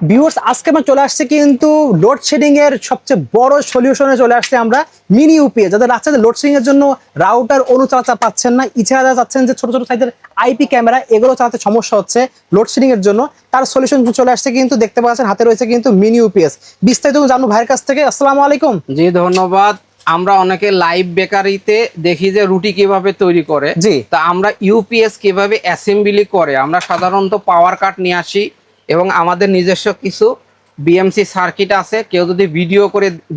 Viewers আজকে আমরা চলে আসছে কিন্তু লোডশেডিং এর সবচেয়ে বড় সলিউশনে চলে আসছে আমরা মিনি ইউপিএস। যাদের রাস্তাতে লোডশেডিং এর জন্য রাউটার অনুচালনা পাচ্ছেন না, ইচ্ছা চাচ্ছেন যে ছোট ছোট সাইজের আইপি ক্যামেরা এগুলো চালাতে সমস্যা হচ্ছে লোডশেডিং এর জন্য, তার সলিউশন চলে আসছে কিন্তু দেখতে পাচ্ছেন হাতে রয়েছে কিন্তু মিনি ইউপিএস। বিস্তারিত জানবো ভাইয়ের কাছ থেকে। আসসালামু আলাইকুম। জি ধন্যবাদ। আমরা অনেকে লাইভ বেকারিতে দেখি যে রুটি কিভাবে তৈরি করে, জি, তা আমরা ইউপিএস কিভাবে অ্যাসেম্বলি করে আমরা সাধারণত পাওয়ার কাট নিয়ে আসি এবং আমাদের নিজস্ব কিছু বিএমসি সার্কিট আছে। কেউ যদি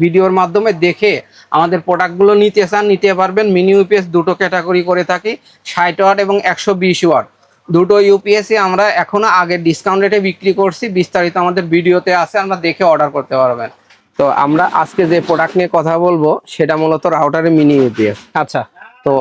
ভিডিওর মাধ্যমে দেখে আমাদের প্রোডাক্টগুলো নিতে চান নিতে পারবেন। মিনি ইউপিএস দুটো ক্যাটাগরি করে থাকি, 60 ওয়াট এবং 120 ওয়াট। দুটো ইউপিএসই আমরা এখনো আগের ডিসকাউন্ট রেটে বিক্রি করছি। বিস্তারিত আমাদের ভিডিওতে আছে, আমরা দেখে অর্ডার করতে পারবেন। তো আমরা আজকে যে প্রোডাক্ট নিয়ে কথা বলবো সেটা মূলত রাউটারের মিনি ইউপিএস। আচ্ছা, তো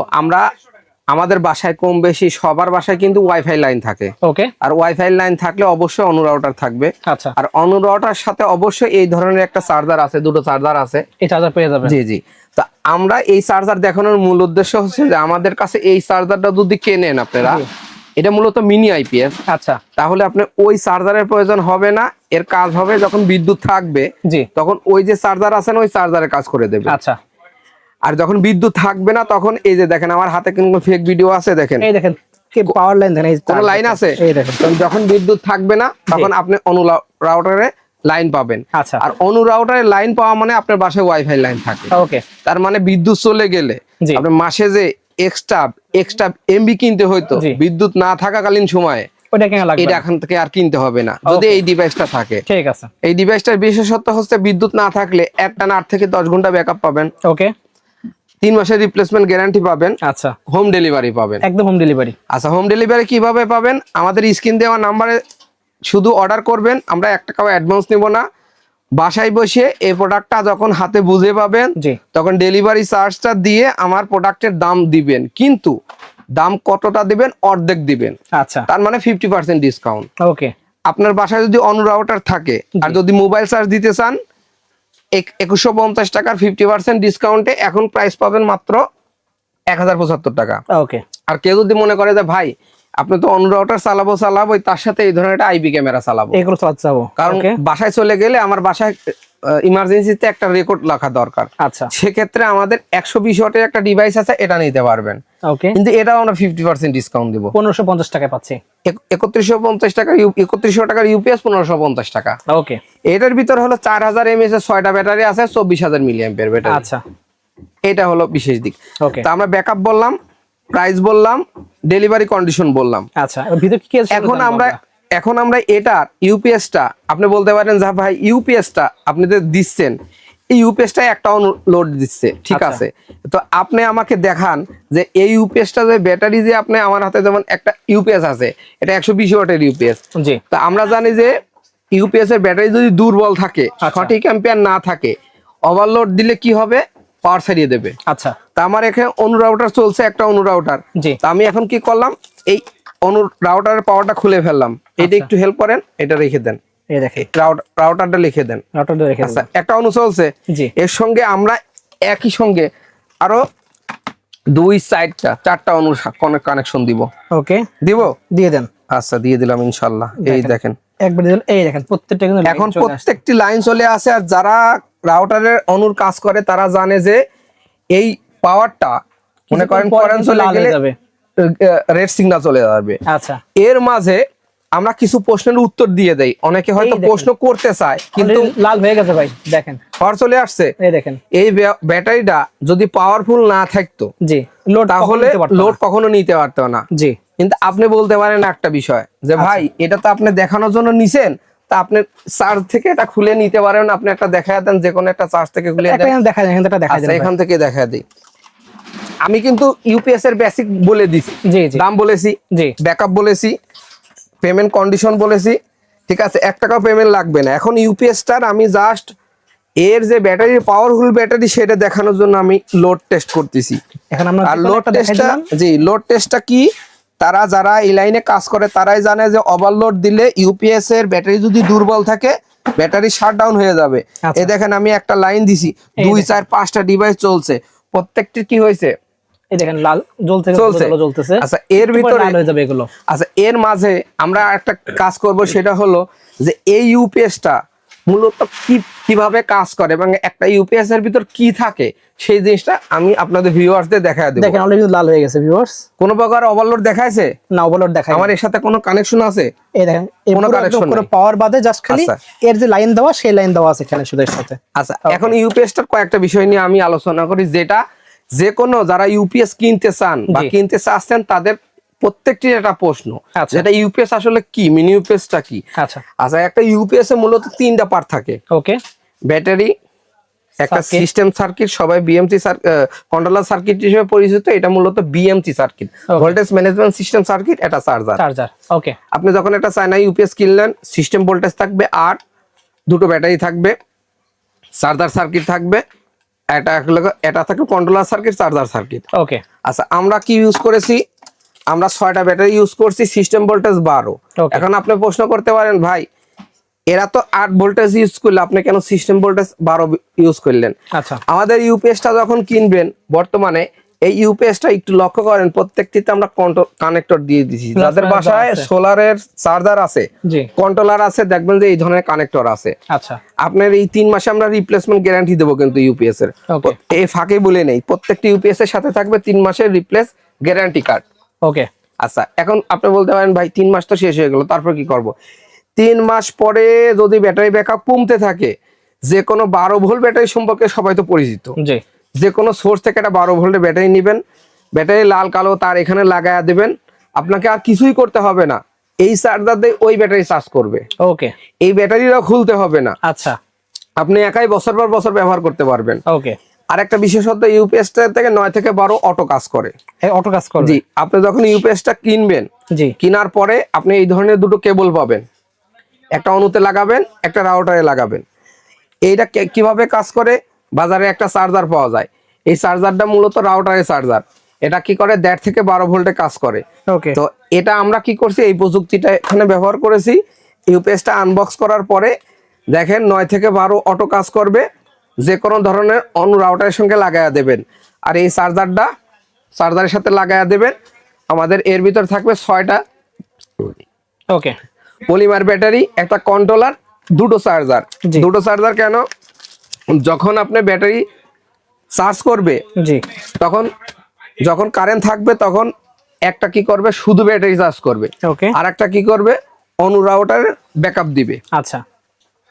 আমাদের বাসায় কম বেশি সবার বাসায় কিন্তু ওয়াইফাই লাইন থাকে। ওকে। আর ওয়াইফাই লাইন থাকলে অবশ্যই অনু রাউটার থাকবে। আচ্ছা, আর অনু রাউটার সাথে অবশ্যই এই ধরনের একটা চার্জার আছে, দুটো চার্জার আছে। এই চার্জার পেয়ে যাবেন। জি জি। তো আমরা এই চার্জার দেখানোর মূল উদ্দেশ্য হচ্ছে যে আমাদের কাছে এই চার্জারটা যদি কেনেন আপনারা, এটা মূলত মিনি আইপিএস। আচ্ছা, তাহলে আপনি ওই চার্জারের প্রয়োজন হবে না। এর কাজ হবে যখন বিদ্যুৎ থাকবে, জি, তখন ওই যে চার্জার আছে না ওই চার্জারের কাজ করে দেবে। আচ্ছা। আর যখন বিদ্যুৎ থাকবে না তখন এই যে দেখেন আমার হাতে কিন্তু ফেক ভিডিও আছে, দেখেন এই দেখেন কি পাওয়ার লাইন, দেখেন এই কোন লাইন আছে। এই দেখেন যখন বিদ্যুৎ থাকবে না তখন আপনি অনু রাউটারে লাইন পাবেন। আচ্ছা, আর অনু রাউটারে লাইন পাওয়া মানে আপনার বাসায় ওয়াইফাই লাইন থাকে। ওকে। তার মানে বিদ্যুৎ চলে গেলে আপনি মাসে যে এক্সট্রা এমবি কিনতে হয়তো, বিদ্যুৎ না থাকাকালীন সময়ে এটা এখন থেকে আর কিনতে হবে না যদি এই ডিভাইসটা থাকে। ঠিক আছে। এই ডিভাইসটার বিশেষত্ব হচ্ছে বিদ্যুৎ না থাকলে একটানা 8 থেকে 10 ঘন্টা ব্যাকআপ পাবেন। ওকে। 3 মাসের রিপ্লেসমেন্ট গ্যারান্টি পাবেন। আচ্ছা, হোম ডেলিভারি পাবেন। একদম হোম ডেলিভারি। আচ্ছা, হোম ডেলিভারি কিভাবে পাবেন? আমাদের স্ক্রিন দেওয়া নাম্বারে শুধু অর্ডার করবেন, আমরা 1 টাকাও অ্যাডভান্স নেব না। বাসায় বসে এই প্রোডাক্টটা যখন হাতে বুঝে পাবেন তখন ডেলিভারি চার্জটা দিয়ে আমার প্রোডাক্টের দাম দিবেন, কিন্তু দাম কতটা দিবেন? অর্ধেক দিবেন। আচ্ছা, তার মানে 50% ডিসকাউন্ট। ওকে। আপনার বাসায় যদি অনু রাউটার থাকে আর যদি মোবাইল চার্জ দিতে চান 2150 টাকার 50% ডিসকাউন্টে এখন প্রাইস পাবেন মাত্র 1075 টাকা। ওকে। আর কেউ যদি মনে করে যে ভাই আপনি তো অনু রাউটার চালাবো তার সাথে এই ধরনের একটা আইপি ক্যামেরা চালাবো, এগুলো চালাতে যাবো, কারণ বাসায় চলে গেলে আমার বাসায় ইমার্জেন্সিতে একটা রেকর্ড রাখা দরকার। আচ্ছা, সেক্ষেত্রে আমাদের 120 ওয়াটের একটা ডিভাইস আছে, এটা নিতে পারবেন। ওকে। কিন্তু এটাও আমরা 50% ডিসকাউন্ট দিব, 1550 টাকায় পাচ্ছি। 3150 টাকা 3100 টাকার ইউপিএস 1550 টাকা। ওকে। এটার ভিতর হলো 4000 mAh এর 6টা ব্যাটারি আছে, 24000 মিলিঅ্যাম্পিয়ার ব্যাটারি। আচ্ছা, এটা হলো বিশেষ দিক। ওকে। তো আমরা ব্যাকআপ বললাম, প্রাইস বললাম, ডেলিভারি কন্ডিশন বললাম। আচ্ছা, ভিতর কি আছে এখন আমরা এটার ইউপিএসটা আপনি বলতে পারেন যে ভাই ইউপিএসটা আপনি যে দিচ্ছেন এই ইউপিএসটা একটা লোড দিচ্ছে, ঠিক আছে। তো আপনি আমাকে দেখান যে এই ইউপিএসটা যে ব্যাটারি যে আপনি আমার হাতে যেমন একটা ইউপিএস আছে, এটা 120 ওয়াটের ইউপিএস। জি। তো আমরা জানি যে ইউপিএস এর ব্যাটারি যদি দুর্বল থাকে, সঠিক অ্যাম্পিয়ার না থাকে, ওভারলোড দিলে কি হবে? পাওয়ার ছাড়িয়ে দেবে। আচ্ছা, তা আমার এখানে অনু রাউটার চলছে, একটা অনু রাউটার। তা আমি এখন কি করলাম, এই অনু রাউটারের পাওয়ারটা খুলে ফেললাম। এটা একটু হেল্প করেন, এটা রেখে দেন, এই দেখেন রাউটারটা লিখে দেন। আচ্ছা, একটা অনু চলছে, এর সঙ্গে আমরা একই সঙ্গে আরো 4টা অনু কানেকশন দিব। ওকে, দিব, দিয়ে দেন। আচ্ছা, দিয়ে দিলাম ইনশাআল্লাহ। এই দেখেন একবার দিলেন, এই দেখেন প্রত্যেকটা কিন্তু এখন প্রত্যেকটি লাইন চলে আসে। আর যারা রাউটারের অনুর কাজ করে তারা জানে যে এই পাওয়ারটা মনে করেন কারেন্ট চলে গেলে রেড সিগন্যাল চলে যাবে। আচ্ছা, এর মাঝে আমরা কিছু প্রশ্নের উত্তর দিয়ে দেই। অনেকে হয়তো প্রশ্ন করতে চায় কিন্তু লাল হয়ে গেছে ভাই, দেখেন পাওয়ার চলে আসছে। এই দেখেন এই ব্যাটারিটা যদি পাওয়ারফুল না থাকতো, জি, তাহলে লোড কখনো নিতে পারতো না। জি। কিন্তু আপনি বলতে পারেন একটা বিষয় যে ভাই এটা তো আপনি দেখানোর জন্য নিছেন, তা আপনি চার্জ থেকে এটা খুলে নিতে পারেন। আপনি একটা দেখায় দেন, যে কোনো একটা চার্জ থেকে খুলে দেখা যায়, এখান থেকে দেখা দিই। আমি কিন্তু ইউপিএস এর বেসিক বলে দিছি, দাম বলেছি, ব্যাকআপ বলেছি, পেমেন্ট কন্ডিশন বলেছি, ঠিক আছে। 1 টাকাও পেমেন্ট লাগবে না। এখন ইউপিএসটার আমি জাস্ট এর যে ব্যাটারি পাওয়ারফুল ব্যাটারি সেটা দেখানোর জন্য আমি লোড টেস্ট করতেছি। আর লোড টেস্টটা কি, যারা এই লাইনে কাজ করে তারাই জানে যে ওভারলোড দিলে ইউপিএস এর ব্যাটারি যদি দুর্বল থাকে ব্যাটারি শাটডাউন হয়ে যাবে। এই দেখেন আমি একটা লাইন দিছি, 2 4 5টা ডিভাইস চলছে, প্রত্যেকটি কি হয়েছে এই দেখেন লাল জ্বলতেছে। আচ্ছা এর ভিতরে লাল হয়ে যাবে এগুলো। আচ্ছা এর মাঝে আমরা একটা কাজ করব, সেটা হলো যে এই ইউপিএসটা মূলত কিভাবে কাজ করে এবং একটা ইউপিএস এর ভিতর কি থাকে সেই জিনিসটা আমি আপনাদের ভিউয়ার্সদের দেখায় দেব। দেখেন অলরেডি লাল হয়ে গেছে ভিউয়ার্স। কোনো প্রকার ওভারলোড দেখাইছে না, ওভারলোড দেখায় আমার এর সাথে কোনো কানেকশন আছে? এই দেখেন কোনো কানেকশন পুরো নেই, পাওয়ার বাদে জাস্ট খালি এর যে লাইন দেওয়া সেই লাইন দেওয়া আছে এখানে শুধু এর সাথে। আচ্ছা এখন ইউপিএসটার কয়েকটা বিষয় নিয়ে আমি আলোচনা করি, যেটা যে কোনো যারা ইউপিএস কিনতে চান বা কিনতে চাচ্ছেন তাদের প্রত্যেকটির একটা প্রশ্ন, যেটা ইউপিএস আসলে কি, মিনি ইউপিএসটা কি। আচ্ছা আচ্ছা একটা ইউপিএস এ মূলত তিনটা পার্ট থাকে। ওকে, ব্যাটারি, একটা সিস্টেম সার্কিট, সবাই বিএমসি কন্ট্রোলার সার্কিট হিসেবে পরিচিত, এটা মূলত BMC circuit, voltage management system circuit, এটা চার্জার। ওকে, আপনি যখন একটা চায়না ইউপিএস কিনলেন, সিস্টেম ভোল্টেজ থাকবে 8, দুটো ব্যাটারি থাকবে, চার্জার সার্কিট থাকবে, এটা থাকবে কন্ট্রোলার সার্কিট, চার্জার সার্কিট। ওকে আচ্ছা আমরা কি ইউজ করেছি, আমরা 6টা ব্যাটারি ইউজ করছি, সিস্টেম ভোল্টেজ 12। এখন আপনি প্রশ্ন করতে পারেন ভাই এরা তো 8 ভোল্টেজ ইউজ করলে আপনি কেন সিস্টেম ভোল্টেজ 12 ইউজ করলেন? আচ্ছা আমাদের ইউপিএসটা যখন কিনবেন বর্তমানে এই ইউপিএসটা একটু লক্ষ্য করেন, প্রত্যেকটিতে আমরা কানেক্টর দিয়ে দিয়েছি। যাদের বাসায় সোলারের চার্জার আছে, কন্ট্রোলার আছে, দেখবেন যে এই ধরনের কানেক্টর আছে। আচ্ছা আপনার এই 3 মাসে আমরা রিপ্লেসমেন্ট গ্যারান্টি দেবো কিন্তু ইউপিএস এর, এই ফাঁকে বলে নেই, প্রত্যেকটি ইউপিএস এর সাথে থাকবে 3 মাসের রিপ্লেস গ্যারান্টি কার্ড। ওকে আচ্ছা এখন আপনি বলতে পারেন ভাই 3 মাস তো শেষ হয়ে গেল, তারপর কি করব? 3 মাস পরে যদি ব্যাটারি ব্যাকআপ কমতে থাকে, যে কোনো 12 ভোল্ট ব্যাটারি সম্পর্কে সবাই তো পরিচিত, যে কোনো সোর্স থেকে একটা 12 ভোল্টের ব্যাটারি নেবেন, ব্যাটারি লাল কালো তার এখানে লাগায়া দেবেন, আপনাকে আর কিছুই করতে হবে না, এই চার্জার দিয়ে ওই ব্যাটারি চার্জ করবে। ওকে, এই ব্যাটারিটাও খুলতে হবে না। আচ্ছা আপনি একাই বছর পর বছর ব্যবহার করতে পারবেন। ওকে, আরেকটা বিশেষত্ব ইউপিএস থেকে 9 থেকে 12 অটো কাজ করে। অটো কাজ করে? জি, আপনি যখন ইউপিএসটা কিনবেন, কেনার পরে আপনি এই ধরনের দুটো কেবল পাবেন, একটা অনুতে লাগাবেন, একটা রাউটারে লাগাবেন। এইটা কিভাবে কাজ করে, বাজারে একটা চার্জার পাওয়া যায়, এই চার্জারটা মূলত রাউটারের চার্জার, এটা কি করে 1.5 থেকে 12 ভোল্টে কাজ করে। তো এটা আমরা কি করছি, এই প্রযুক্তিটা এখানে ব্যবহার করেছি। ইউপিএসটা আনবক্স করার পরে দেখেন 9 থেকে 12 অটো কাজ করবে, যে কোনো ধরনের অন্য রাউটারের সঙ্গে লাগায়া দেবেন, আর এই চার্জারের সাথে লাগায়া দেবেন। আমাদের এর ভিতর থাকবে 6টা ওকে পলিমার ব্যাটারি, একটা কন্ট্রোলার, দুটো চার্জার। কেন, যখন আপনি ব্যাটারি চার্জ করবে তখন যখন কারেন্ট থাকবে তখন একটা কি করবে, শুধু ব্যাটারি চার্জ করবে, আর একটা কি করবে, অন্য রাউটারের ব্যাকআপ দিবে। আচ্ছা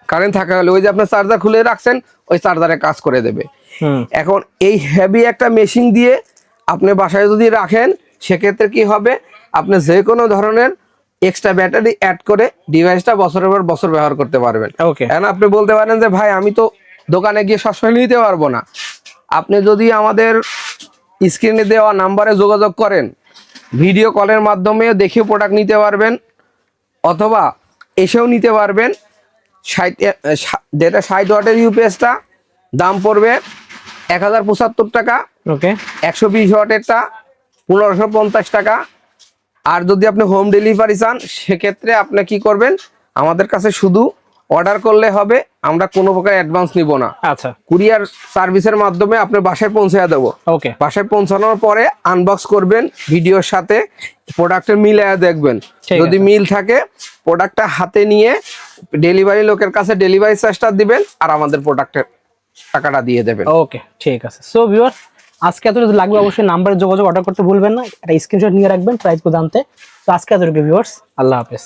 কারেন্ট থাকা হলে ওই যে আপনার চার্জার খুলে রাখছেন ওই চার্জারে কাজ করে দেবে। এখন এই হেভি একটা মেশিন দিয়ে আপনি বাসায় যদি রাখেন, সেক্ষেত্রে কি হবে, আপনি যে কোনো ধরনের এক্সট্রা ব্যাটারি অ্যাড করে ডিভাইসটা বছরের পর বছর ব্যবহার করতে পারবেন। এখন আপনি বলতে পারেন যে ভাই আমি তো দোকানে গিয়ে সবসময় নিতে পারবো না। আপনি যদি আমাদের স্ক্রিনে দেওয়া নাম্বারে যোগাযোগ করেন, ভিডিও কলের মাধ্যমে দেখে প্রোডাক্ট নিতে পারবেন, অথবা এসেও নিতে পারবেন। যেটা 60 ওয়াটের ইউপিএসটা দাম পড়বে 1075 টাকা, 120 ওয়াটেরটা 1550 টাকা। আর যদি আপনি হোম ডেলিভারি চান, সেক্ষেত্রে আপনি কি করবেন, আমাদের কাছে শুধু অর্ডার করলে হবে, আমরা কোনো প্রকার অ্যাডভান্স নিব না। আচ্ছা, কুরিয়ার সার্ভিসের মাধ্যমে আপনার বাসায় পৌঁছে দেবো। বাসায় পৌঁছানোর পরে আনবক্স করবেন, ভিডিওর সাথে প্রোডাক্টের মিলায়া দেখবেন, যদি মিল থাকে প্রোডাক্টটা হাতে নিয়ে ডেলিভারি লোকের কাছে ডেলিভারি চার্জটা দিবেন, আর আমাদের প্রোডাক্টের টাকাটা দিয়ে দেবেন। ওকে, ঠিক আছে। সো ভিউয়ার্স, আজকে এত যদি লাগবে অবশ্যই নাম্বারে যোগাযোগ, অর্ডার করতে ভুলবেন না, একটা স্ক্রিনশট নিয়ে রাখবেন প্রাইস জানতে। তো আজকে এত ভিউয়ার্স, আল্লাহ হাফেজ।